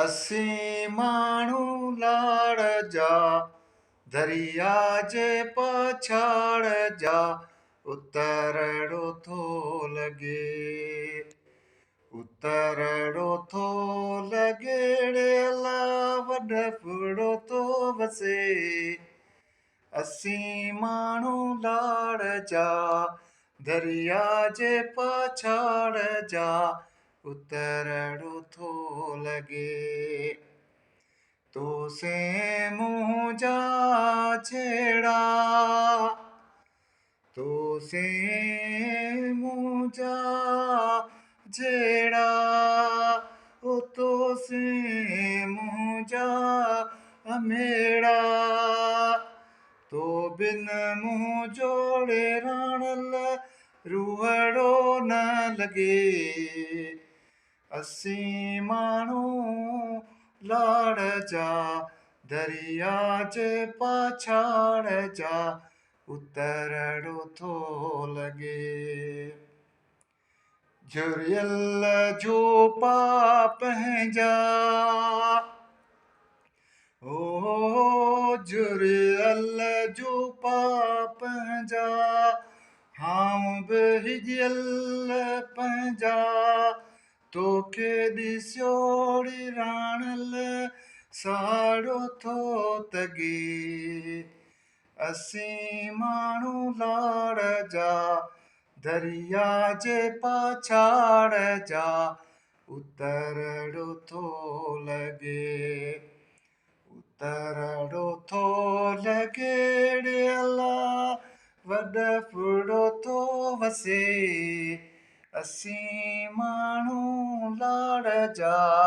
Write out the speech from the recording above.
असीं माण्हू लाड़ जा दरिया जे पछाड़ जा उतरणो थो लॻे उतरणो थो लॻे अला वॾ फुड़ो थो वसे असीं माण्हू लाड़ जा दरिया जे पछाड़ जा उतरणो थो लॻे तो से मुंहुं जा छेड़ा तो से मुंहुं जा छेड़ा ओ तो से मुंहुं जा अमेड़ा तो बिन मुंहुं जोड़े राणल रूहड़ो न लॻे असीं माण्हू लाड़ जा दरिया जे पछाड़ जा उतरणो थो लॻे झुरियल जो पाप पंहिंजा ओ झुरियल जो पाप पंहिंजा हां बि हिजियल पंहिंजा तोखे ॾिसोड़ी राणल साड़ो थो तॻे असीं माण्हू लाड़ जा दरिया जे पछाड़ जा उतरणो थो लॻे उतरणो थो लॻे अला वॾ फुड़ो थो वसे असीं माण्हू लाड़ जा